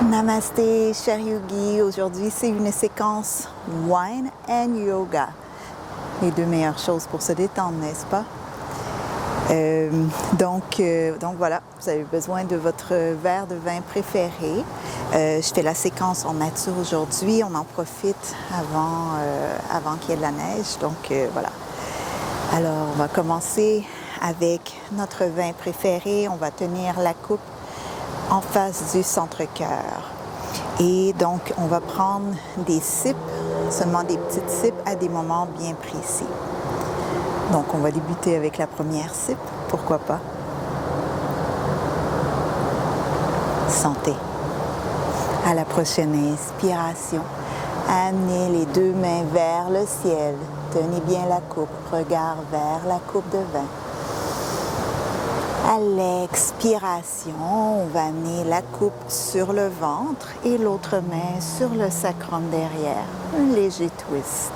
Namasté, cher yogi. Aujourd'hui, c'est une séquence wine and yoga. Les deux meilleures choses pour se détendre, n'est-ce pas? Donc voilà, vous avez besoin de votre verre de vin préféré. Je fais la séquence en nature aujourd'hui. On en profite avant qu'il y ait de la neige. Donc voilà. Alors, on va commencer avec notre vin préféré. On va tenir la coupe en face du centre-cœur. Et donc, on va prendre des sips, seulement des petites sips à des moments bien précis. Donc, on va débuter avec la première sip, pourquoi pas. Santé. À la prochaine inspiration, amenez les deux mains vers le ciel. Tenez bien la coupe, regard vers la coupe de vin. À l'expiration, on va amener la coupe sur le ventre et l'autre main sur le sacrum derrière. Un léger twist.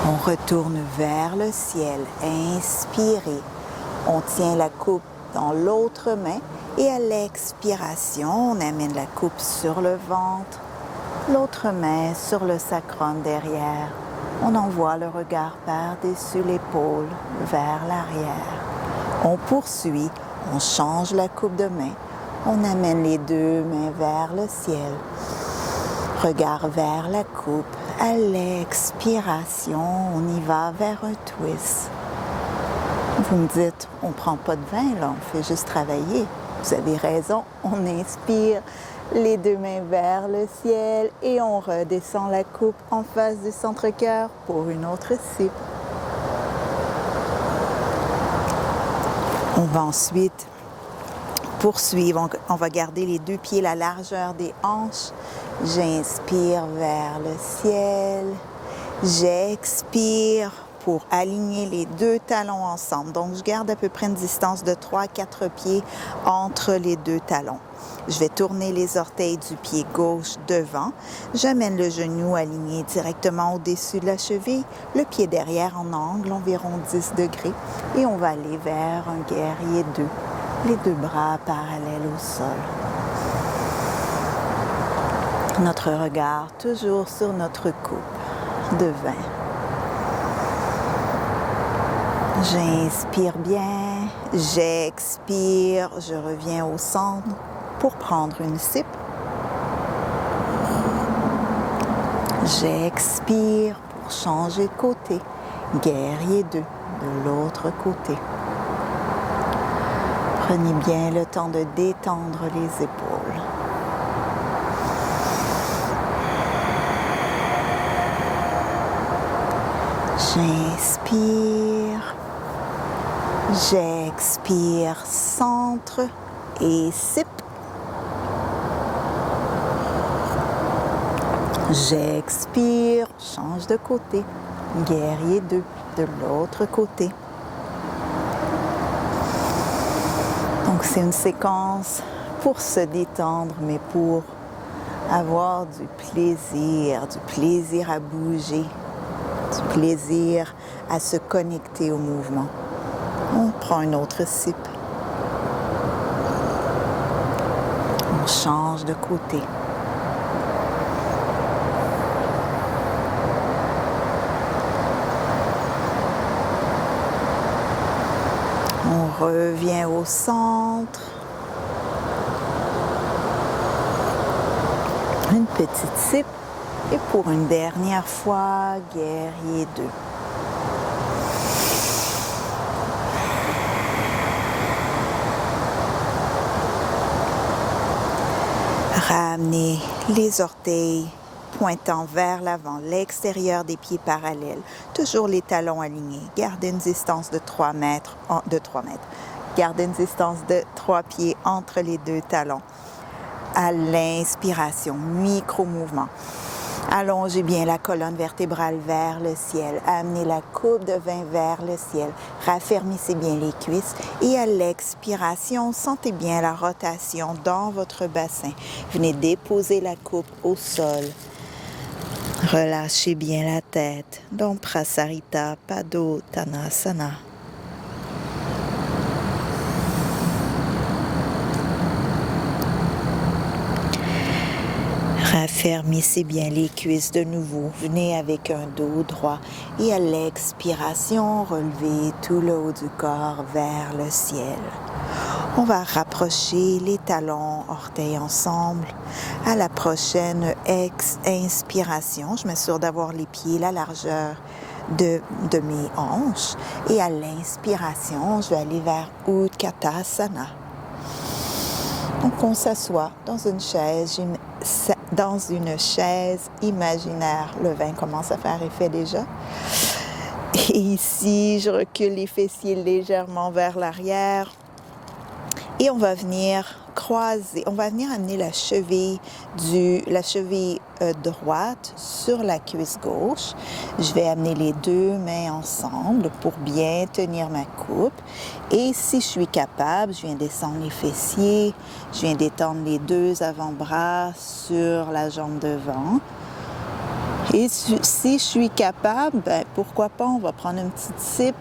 On retourne vers le ciel. Inspirez. On tient la coupe dans l'autre main et à l'expiration, on amène la coupe sur le ventre, l'autre main sur le sacrum derrière. On envoie le regard par-dessus l'épaule vers l'arrière. On poursuit, on change la coupe de main. On amène les deux mains vers le ciel. Regard vers la coupe. À l'expiration, on y va vers un twist. Vous me dites, on ne prend pas de vin, là, on fait juste travailler. Vous avez raison, on inspire. Les deux mains vers le ciel et on redescend la coupe en face du centre-cœur pour une autre sip. On va ensuite poursuivre. On va garder les deux pieds la largeur des hanches. J'inspire vers le ciel. J'expire pour aligner les deux talons ensemble. Donc, je garde à peu près une distance de 3 à 4 pieds entre les deux talons. Je vais tourner les orteils du pied gauche devant. J'amène le genou aligné directement au-dessus de la cheville, le pied derrière en angle, environ 10 degrés. Et on va aller vers un guerrier 2. Les deux bras parallèles au sol. Notre regard toujours sur notre coupe de vin. J'inspire bien, j'expire, je reviens au centre pour prendre une sip. J'expire pour changer de côté, guerrier 2 de l'autre côté. Prenez bien le temps de détendre les épaules. J'inspire, j'expire, centre et sip. J'expire, change de côté, guerrier 2 de l'autre côté. Donc c'est une séquence pour se détendre, mais pour avoir du plaisir à bouger, du plaisir à se connecter au mouvement. On prend une autre sip. On change de côté. On revient au centre. Une petite sip. Et pour une dernière fois, guerrier 2. Ramenez les orteils pointant vers l'avant, l'extérieur des pieds parallèles. Toujours les talons alignés. Gardez une distance de 3 mètres. Gardez une distance de 3 pieds entre les deux talons. À l'inspiration, micro-mouvement. Allongez bien la colonne vertébrale vers le ciel. Amenez la coupe de vin vers le ciel. Raffermissez bien les cuisses. Et à l'expiration, sentez bien la rotation dans votre bassin. Venez déposer la coupe au sol. Relâchez bien la tête. Donc, Prasarita Padottanasana. Affermissez bien les cuisses de nouveau. Venez avec un dos droit et à l'expiration, relevez tout le haut du corps vers le ciel. On va rapprocher les talons, orteils ensemble. À la prochaine inspiration, je m'assure d'avoir les pieds la largeur de mes hanches. Et à l'inspiration, je vais aller vers Utkatasana. Donc, on s'assoit dans une chaise imaginaire. Le vin commence à faire effet déjà. Et ici, je recule les fessiers légèrement vers l'arrière. Et on va venir croiser, on va venir amener la cheville droite sur la cuisse gauche. Je vais amener les deux mains ensemble pour bien tenir ma coupe. Et si je suis capable, je viens descendre les fessiers, je viens détendre les deux avant-bras sur la jambe devant. Et si je suis capable, pourquoi pas, on va prendre une petite sip.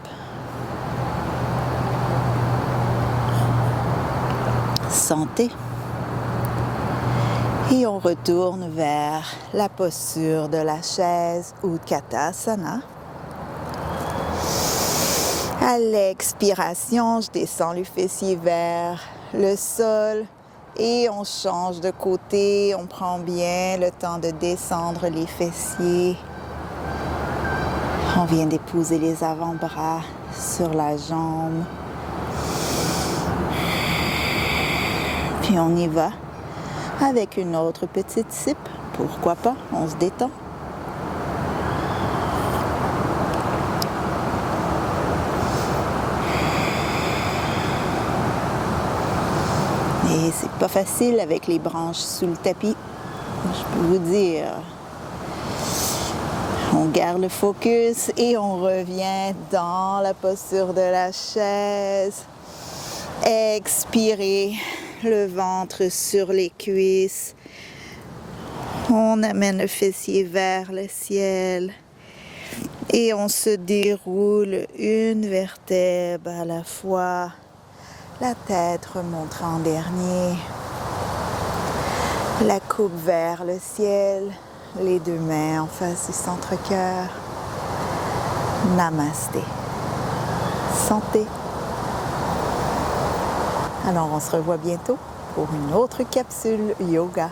Santé. Et on retourne vers la posture de la chaise Utkatasana. À l'expiration, je descends le fessier vers le sol et on change de côté. On prend bien le temps de descendre les fessiers. On vient déposer les avant-bras sur la jambe. Puis on y va avec une autre petite sip. Pourquoi pas? On se détend. Et c'est pas facile avec les branches sous le tapis. Je peux vous dire. On garde le focus et on revient dans la posture de la chaise. Expirez. Le ventre sur les cuisses. On amène le fessier vers le ciel. Et on se déroule une vertèbre à la fois. La tête remonte en dernier. La coupe vers le ciel. Les deux mains en face du centre-cœur. Namasté. Santé. Alors, on se revoit bientôt pour une autre capsule yoga.